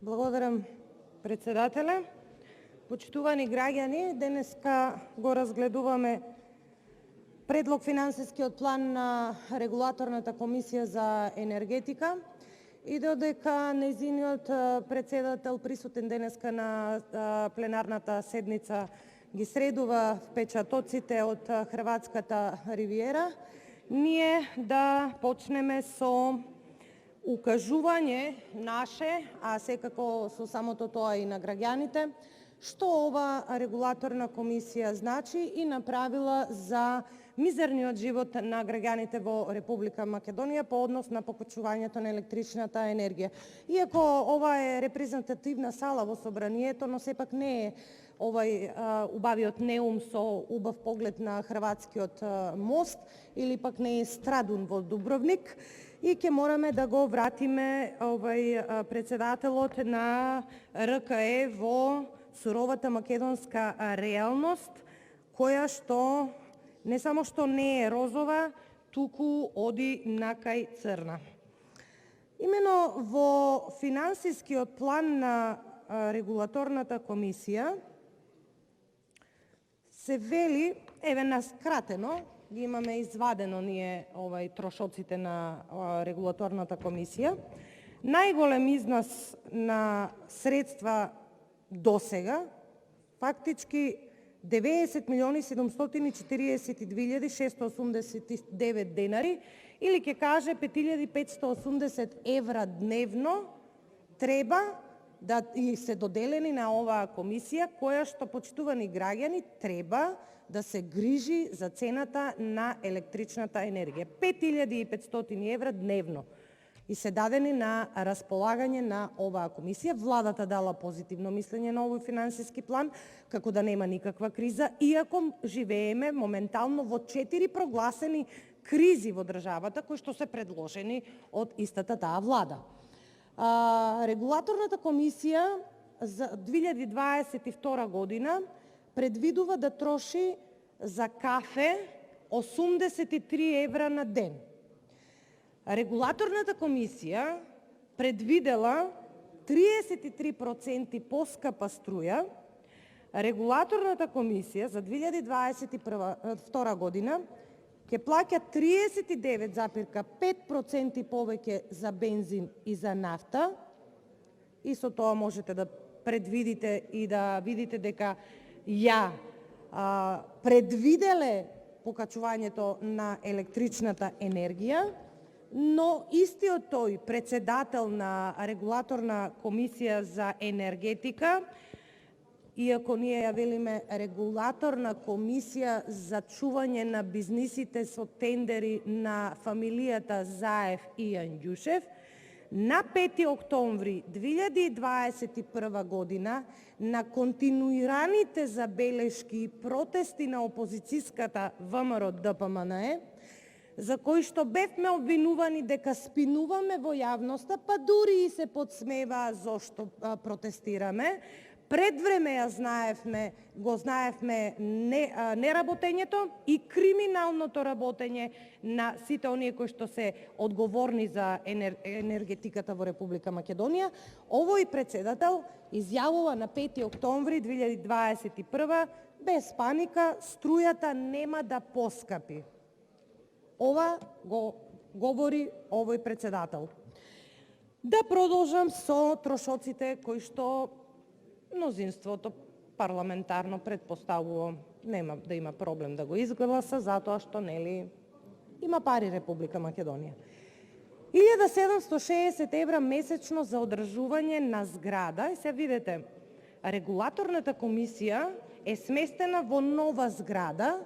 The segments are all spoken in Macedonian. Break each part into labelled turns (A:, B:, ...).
A: Благодарам, председателе. Почитувани граѓани, денеска го разгледуваме предлог финансискиот план на Регулаторната комисија за енергетика и додека нејзиниот председател присутен денеска на пленарната седница ги средува впечатоците од Хрватската ривиера, ние да почнеме со укажување наше, а секако со самото тоа и на граѓаните, што ова регулаторна комисија значи и направила за мизерниот живот на граѓаните во Република Македонија по однос на покачувањето на електричната енергија. Иако ова е репрезентативна сала во собранието, но сепак не е овај убавиот неум со убав поглед на хрватскиот мост или пак не е Страдун во Дубровник, и ќе мораме да го вратиме председателот на РКЕ во суровата македонска реалност, која што не само што не е розова, туку оди накај црна. Имено во финансискиот план на Регулаторната комисија се вели, еве наскратено, ги имаме извадено ние трошоците на Регулаторната комисија. Најголем износ на средства досега, фактички 90.742.689 денари, или ќе каже 5.580 евра дневно, треба да и се доделени на оваа комисија, која што, почитувани граѓани, треба да се грижи за цената на електричната енергија. 5.500 евра дневно и се дадени на располагање на оваа комисија. Владата дала позитивно мислење на овој финансиски план, како да нема никаква криза, иако живееме моментално во 4 прогласени кризи во државата, кои што се предложени од истата таа влада. Регулаторната комисија за 2022 година предвидува да троши за кафе 83 евра на ден. Регулаторната комисија предвидела 33% поскапа струја. Регулаторната комисија за 2022 година ќе плаќа 39,5% повеќе за бензин и за нафта. И со тоа можете да предвидите и да видите дека ја предвиделе покачувањето на електричната енергија, но истиот тој председател на Регулаторна комисија за енергетика, иако ние ја велиме Регулаторна комисија за чување на бизнисите со тендери на фамилијата Заев и Јанѓушев, на 5 октомври 2021 година, на континуираните забелешки и протести на опозицијската ВМРО ДПМНЕ, за кои што бевме обвинувани дека спинуваме во јавноста, па дури и се подсмеваа зошто протестираме, пред време го знаевме неработењето и криминалното работење на сите оние кои што се одговорни за енергетиката во Република Македонија. Овој председател изјавува на 5 октомври 2021 без паника, струјата нема да поскапи. Ова го говори овој председател. Да продолжам со трошоците кои што мнозинството парламентарно предпоставува нема да има проблем да го изгласа, затоа што нели има пари Република Македонија. 1760 евра месечно за одржување на зграда. И се видите, Регулаторната комисија е сместена во нова зграда,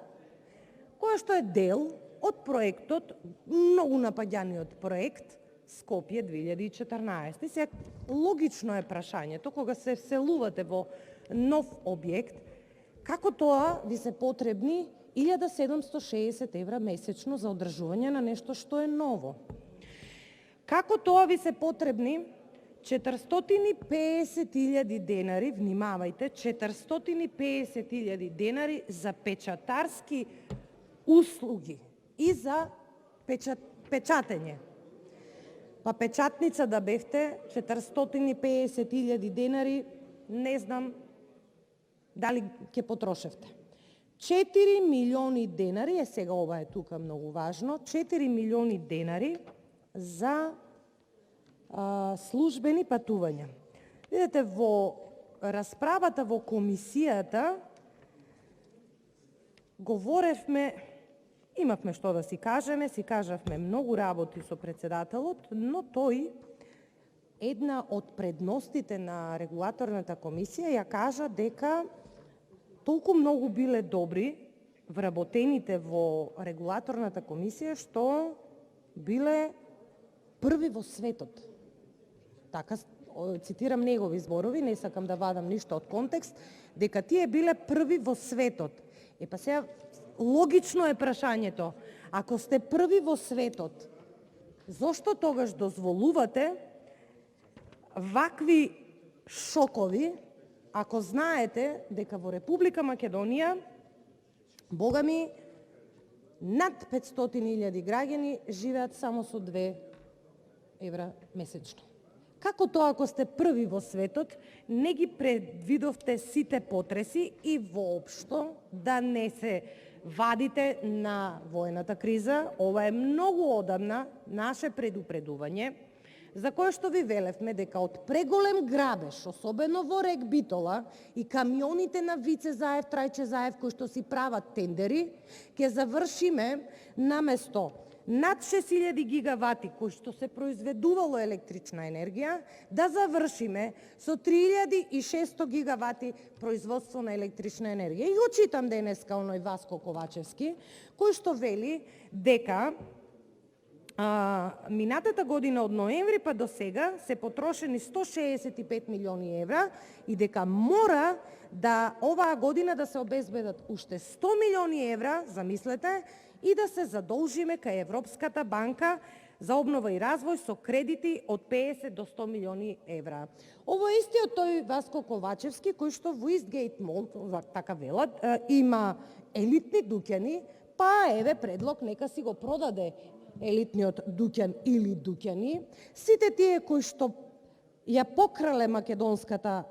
A: која што е дел од проектот, многу напаѓаниот проект Скопје 2014. Се логично е прашањето, кога се вселувате во нов објект, како тоа ви се потребни 1760 евра месечно за одржување на нешто што е ново? Како тоа ви се потребни 450.000 денари, внимавајте, 450.000 денари за печатарски услуги и за печатење? Па печатница да бевте 450.000 денари, не знам дали ќе потрошевте. 4 милиони денари, сега ова е тука многу важно, 4 милиони денари за службени патувања. Видете, во расправата во комисијата говоревме, имавме што да си кажавме многу работи со председателот, но тој една од предностите на регулаторната комисија ја кажа дека толку многу биле добри вработените во регулаторната комисија што биле први во светот. Така цитирам негови зборови, не сакам да вадам ништо од контекст, дека тие биле први во светот. Па сега логично е прашањето, ако сте први во светот, зошто тогаш дозволувате вакви шокови, ако знаете дека во Република Македонија, богами, над 500.000 граѓани живеат само со 2 евра месечно. Како тоа, ако сте први во светот, не ги предвидовте сите потреси и воопшто да не се вадите на воената криза? Ова е многу одамна наше предупредување, за кое што ви велевме дека од преголем грабеж, особено во Рек Битола и камионите на Вице Заев, Трајче Заев, кои што си прават тендери, ќе завршиме наместо над 6000 гигавати кои што се произведувало електрична енергија, да завршиме со 3600 гигавати производство на електрична енергија. И го читам денеска оној Васко Ковачевски, кој што вели дека минатата година од ноември па до сега се потрошени 165 милиони евра и дека мора да оваа година да се обезбедат уште 100 милиони евра, замислете, и да се задолжиме кај Европската банка за обнова и развој со кредити од 50 до 100 милиони евра. Ово е истиот тој Васко Ковачевски, кој што во Истгейт Мол, така велат, има елитни дуќани, па еве предлог нека си го продаде елитниот дуќан или дуќани. Сите тие кои што ја покрале македонската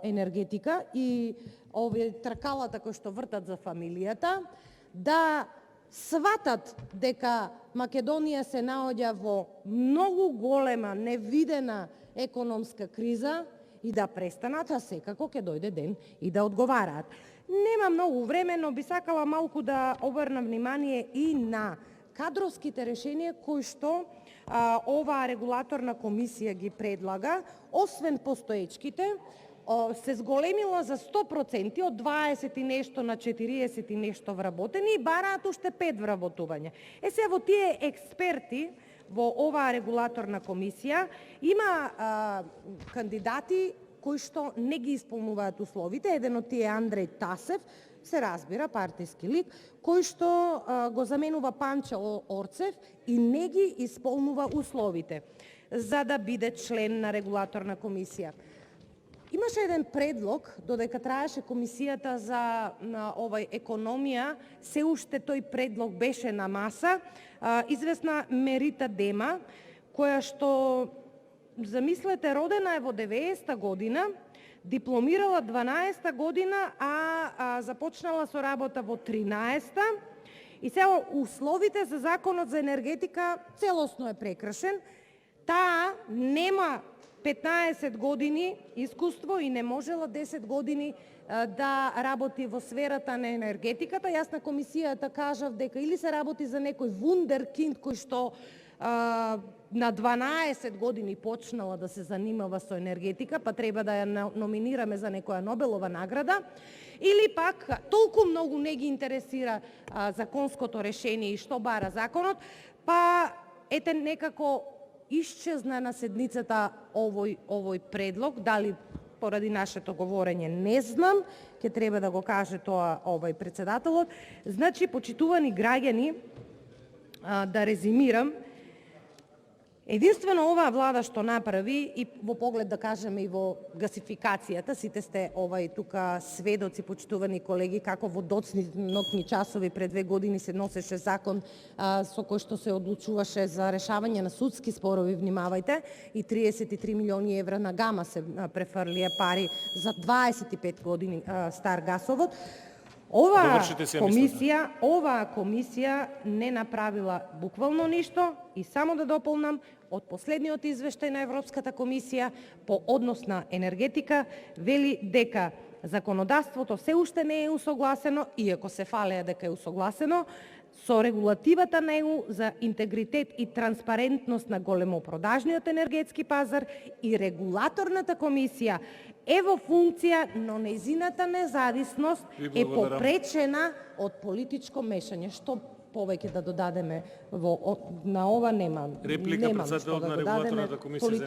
A: енергетика и овие тркалата кои што вртат за фамилијата, да сватат дека Македонија се наоѓа во многу голема, невидена економска криза и да престанат, а секако ќе дојде ден и да одговараат. Нема многу време, но би сакала малку да обрнам внимание и на кадровските решенија кои што оваа регулаторна комисија ги предлага, освен постоечките, се зголемила за 100% од 20 и нешто на 40 и нешто вработени и бараат уште 5 вработувања. Се во тие експерти во оваа регулаторна комисија има кандидати кои што не ги исполнуваат условите. Еден од тие е Андреј Тасев, се разбира, партиски лик, кој што го заменува Панче Орцев и не ги исполнува условите за да биде член на регулаторна комисија. Имаше еден предлог, додека траеше комисијата за овај економија, се уште тој предлог беше на маса, известна Мерита Дема, која што, замислете, родена е во 90-та година, дипломирала 12-та година, а започнала со работа во 13-та, и сега условите за Законот за енергетика целосно е прекршен. Таа нема 15 години искуство и не можела 10 години да работи во сферата на енергетиката. Јас на комисијата кажав дека или се работи за некој вундеркинд кој што на 12 години почнала да се занимава со енергетика, па треба да ја номинираме за некоја Нобелова награда, или пак толку многу не ги интересира законското решение и што бара законот, па ете некако исчезна на седницата овој предлог, дали поради нашето говорење, не знам, ќе треба да го каже тоа председателот. Значи, почитувани граѓани, да резимирам, Единствено оваа влада што направи и во поглед да кажеме и во гасификацијата, сите сте тука сведоци, почитувани колеги, како во доцни ноќни часови пред 2 години се носеше закон со кој што се одлучуваше за решавање на судски спорови, внимавајте, и 33 милиони евра на Гама се префрлија пари за 25 години стар гасовод. Оваа комисија не направила буквално ништо и само да дополнам, од последниот извештај на Европската комисија по однос на енергетика вели дека законодавството се уште не е усогласено, иако се фалеа дека е усогласено, со регулативата на ЕУ за интегритет и транспарентност на големопродажниот енергетски пазар и регулаторната комисија е во функција, но нејзината независност е попречена од политичко мешање. Што повеќе да додадеме на ова нема.
B: Реплика, председател на регулаторната комисија за